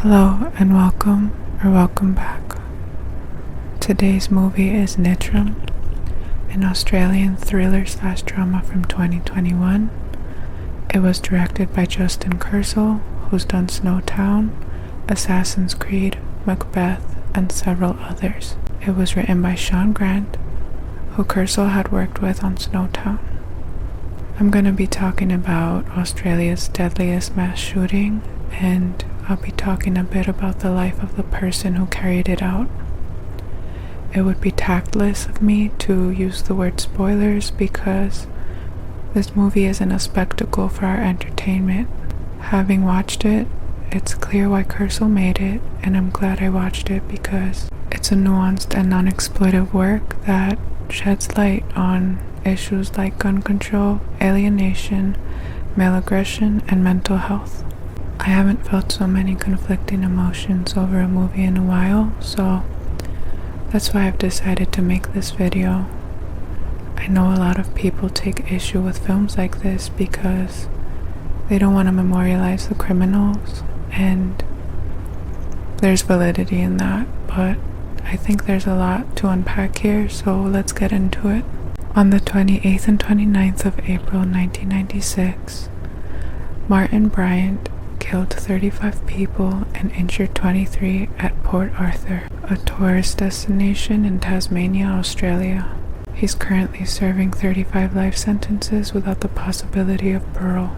Hello and welcome back. Today's movie is Nitram, an Australian thriller/drama from 2021. It was directed by Justin Kurzel, who's done Snowtown, Assassin's Creed, Macbeth, and several others. It was written by Shaun Grant, who Kurzel had worked with on Snowtown. I'm going to be talking about Australia's deadliest mass shooting, and I'll be talking a bit about the life of the person who carried it out. It would be tactless of me to use the word spoilers because this movie isn't a spectacle for our entertainment. Having watched it, it's clear why Kurzel made it, and I'm glad I watched it because it's a nuanced and non-exploitive work that sheds light on issues like gun control, alienation, male aggression, and mental health. I haven't felt so many conflicting emotions over a movie in a while, so that's why I've decided to make this video. I know a lot of people take issue with films like this because they don't want to memorialize the criminals, and there's validity in that, but I think there's a lot to unpack here, so let's get into it. On the 28th and 29th of April 1996, Martin Bryant killed 35 people and injured 23 at Port Arthur, a tourist destination in Tasmania, Australia. He's currently serving 35 life sentences without the possibility of parole.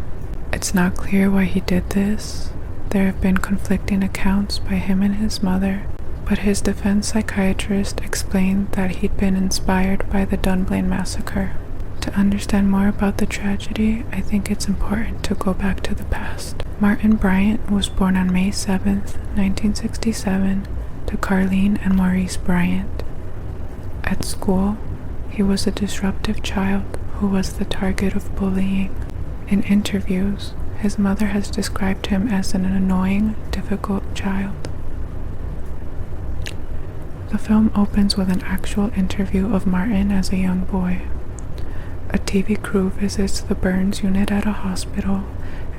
It's not clear why he did this. There have been conflicting accounts by him and his mother, but his defense psychiatrist explained that he'd been inspired by the Dunblane massacre. To understand more about the tragedy, I think it's important to go back to the past. Martin Bryant was born on May 7th, 1967, to Carleen and Maurice Bryant. At school, he was a disruptive child who was the target of bullying. In interviews, his mother has described him as an annoying, difficult child. The film opens with an actual interview of Martin as a young boy. A TV crew visits the burns unit at a hospital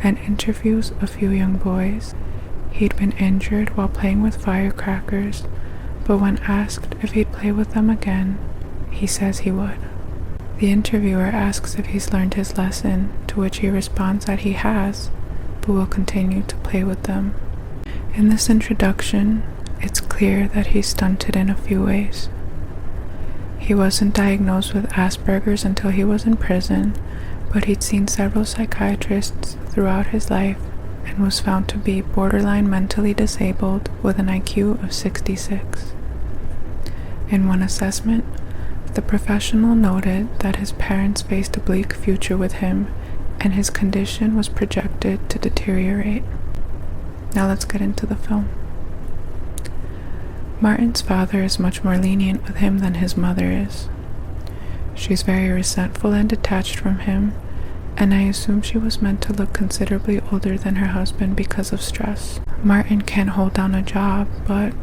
and interviews a few young boys. He'd been injured while playing with firecrackers, but when asked if he'd play with them again, he says he would. The interviewer asks if he's learned his lesson, to which he responds that he has, but will continue to play with them. In this introduction, it's clear that he's stunted in a few ways. He wasn't diagnosed with Asperger's until he was in prison, but he'd seen several psychiatrists throughout his life and was found to be borderline mentally disabled with an IQ of 66. In one assessment, the professional noted that his parents faced a bleak future with him and his condition was projected to deteriorate. Now let's get into the film. Martin's father is much more lenient with him than his mother is. She's very resentful and detached from him, and I assume she was meant to look considerably older than her husband because of stress. Martin can't hold down a job, but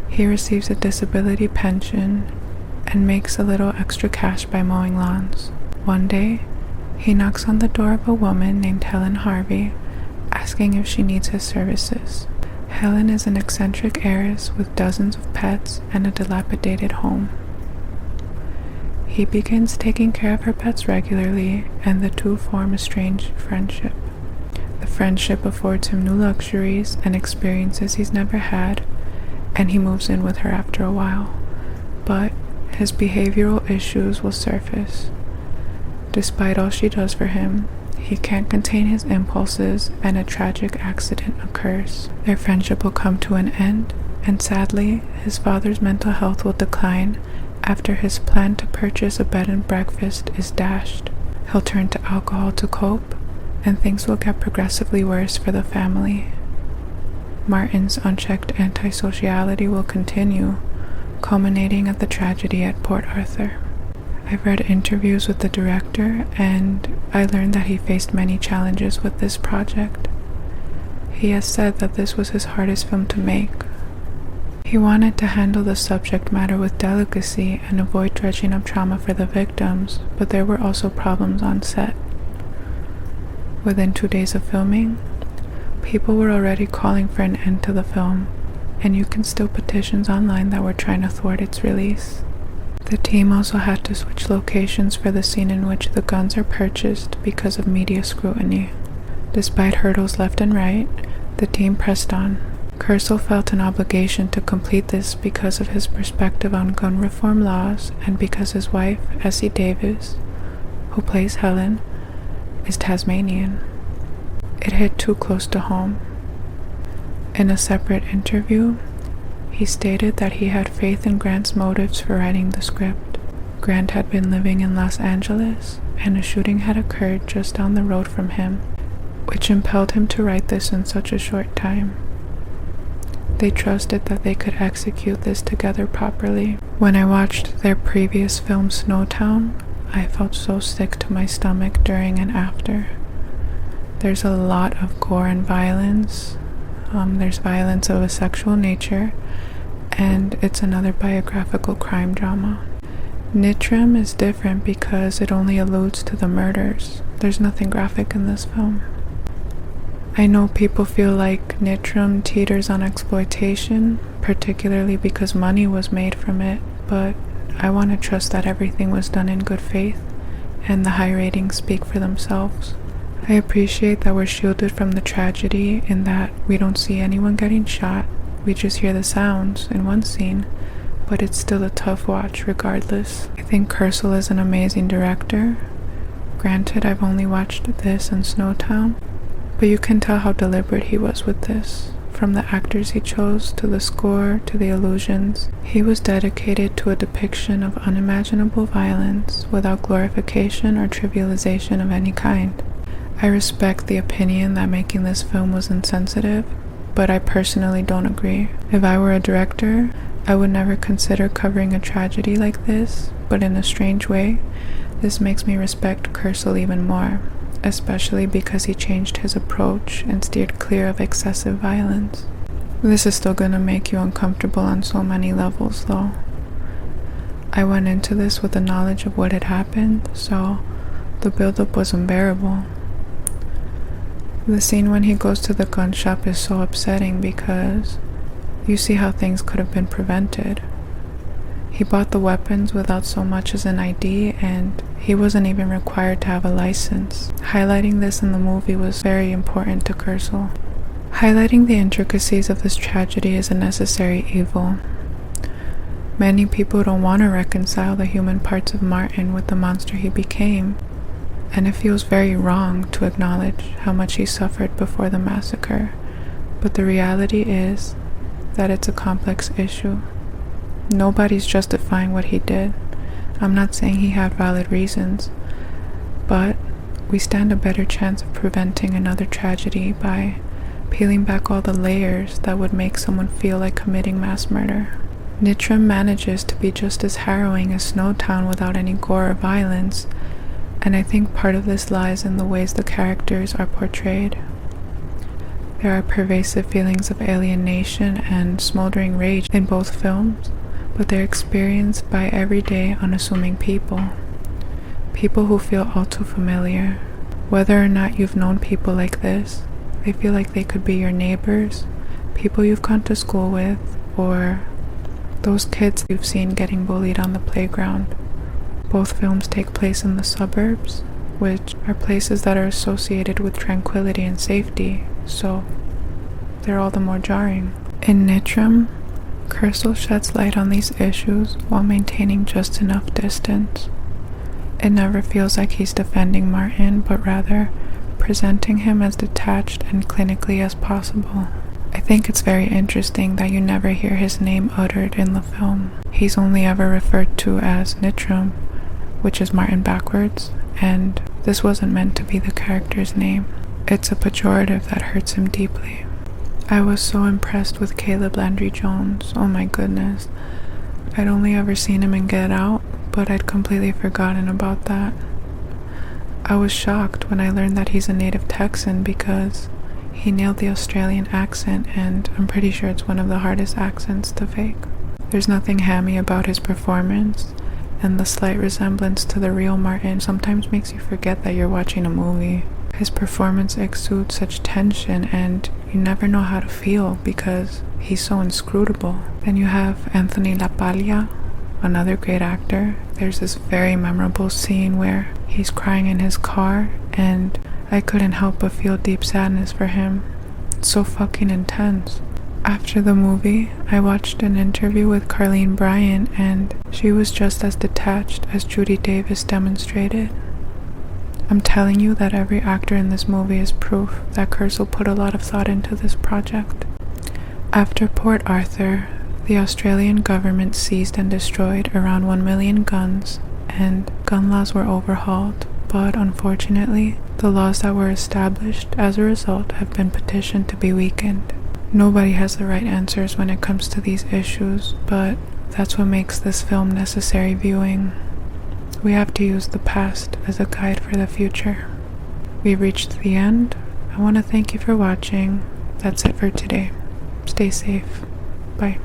he receives a disability pension and makes a little extra cash by mowing lawns. One day, he knocks on the door of a woman named Helen Harvey, asking if she needs his services. Helen is an eccentric heiress with dozens of pets and a dilapidated home. He begins taking care of her pets regularly, and the two form a strange friendship. The friendship affords him new luxuries and experiences he's never had, and he moves in with her after a while. But his behavioral issues will surface. Despite all she does for him, he can't contain his impulses, and a tragic accident occurs. Their friendship will come to an end, and sadly, his father's mental health will decline after his plan to purchase a bed and breakfast is dashed. He'll turn to alcohol to cope, and things will get progressively worse for the family. Martin's unchecked antisociality will continue, culminating at the tragedy at Port Arthur. I've read interviews with the director, and I learned that he faced many challenges with this project. He has said that this was his hardest film to make. He wanted to handle the subject matter with delicacy and avoid dredging up trauma for the victims, but there were also problems on set. Within 2 days of filming, People were already calling for an end to the film, and you can still petitions online that were trying to thwart its release. The team also had to switch locations for the scene in which the guns are purchased because of media scrutiny. Despite hurdles left and right, the team pressed on. Kurzel felt an obligation to complete this because of his perspective on gun reform laws and because his wife, Judy Davis, who plays Helen, is Tasmanian. It hit too close to home. In a separate interview, he stated that he had faith in Grant's motives for writing the script. Grant had been living in Los Angeles, and a shooting had occurred just down the road from him, which impelled him to write this in such a short time. They trusted that they could execute this together properly. When I watched their previous film Snowtown, I felt so sick to my stomach during and after. There's a lot of gore and violence. There's violence of a sexual nature, and it's another biographical crime drama. Nitram is different because it only alludes to the murders. There's nothing graphic in this film. I know people feel like Nitram teeters on exploitation, particularly because money was made from it, but I want to trust that everything was done in good faith, and the high ratings speak for themselves. I appreciate that we're shielded from the tragedy in that we don't see anyone getting shot, we just hear the sounds in one scene, but it's still a tough watch regardless. I think Kurzel is an amazing director. Granted, I've only watched this and Snowtown, but you can tell how deliberate he was with this. From the actors he chose, to the score, to the illusions, he was dedicated to a depiction of unimaginable violence without glorification or trivialization of any kind. I respect the opinion that making this film was insensitive, but I personally don't agree. If I were a director, I would never consider covering a tragedy like this, but in a strange way, this makes me respect Kurzel even more, especially because he changed his approach and steered clear of excessive violence. This is still gonna make you uncomfortable on so many levels though. I went into this with the knowledge of what had happened, so the buildup was unbearable. The scene when he goes to the gun shop is so upsetting because you see how things could have been prevented. He bought the weapons without so much as an ID, and he wasn't even required to have a license. Highlighting this in the movie was very important to Kurzel. Highlighting the intricacies of this tragedy is a necessary evil. Many people don't want to reconcile the human parts of Martin with the monster he became, and it feels very wrong to acknowledge how much he suffered before the massacre, but the reality is that it's a complex issue. Nobody's justifying what he did. I'm not saying he had valid reasons, but we stand a better chance of preventing another tragedy by peeling back all the layers that would make someone feel like committing mass murder. Nitram manages to be just as harrowing as Snowtown without any gore or violence, and I think part of this lies in the ways the characters are portrayed. There are pervasive feelings of alienation and smoldering rage in both films, but they're experienced by everyday, unassuming people. People who feel all too familiar. Whether or not you've known people like this, they feel like they could be your neighbors, people you've gone to school with, or those kids you've seen getting bullied on the playground. Both films take place in the suburbs, which are places that are associated with tranquility and safety, so they're all the more jarring. In Nitram, Kurzel sheds light on these issues while maintaining just enough distance. It never feels like he's defending Martin, but rather presenting him as detached and clinically as possible. I think it's very interesting that you never hear his name uttered in the film. He's only ever referred to as Nitram, which is Martin backwards, and this wasn't meant to be the character's name. It's a pejorative that hurts him deeply. I was so impressed with Caleb Landry Jones, oh my goodness. I'd only ever seen him in Get Out, but I'd completely forgotten about that. I was shocked when I learned that he's a native Texan because he nailed the Australian accent, and I'm pretty sure it's one of the hardest accents to fake. There's nothing hammy about his performance, and the slight resemblance to the real Martin sometimes makes you forget that you're watching a movie. His performance exudes such tension, and you never know how to feel because he's so inscrutable. Then you have Anthony LaPaglia, another great actor. There's this very memorable scene where he's crying in his car, and I couldn't help but feel deep sadness for him. It's so fucking intense. After the movie, I watched an interview with Martin Bryant, and she was just as detached as Judy Davis demonstrated. I'm telling you that every actor in this movie is proof that Kurzel put a lot of thought into this project. After Port Arthur, the Australian government seized and destroyed around 1 million guns, and gun laws were overhauled, but unfortunately, the laws that were established as a result have been petitioned to be weakened. Nobody has the right answers when it comes to these issues, but that's what makes this film necessary viewing. We have to use the past as a guide for the future. We've reached the end. I want to thank you for watching. That's it for today. Stay safe. Bye.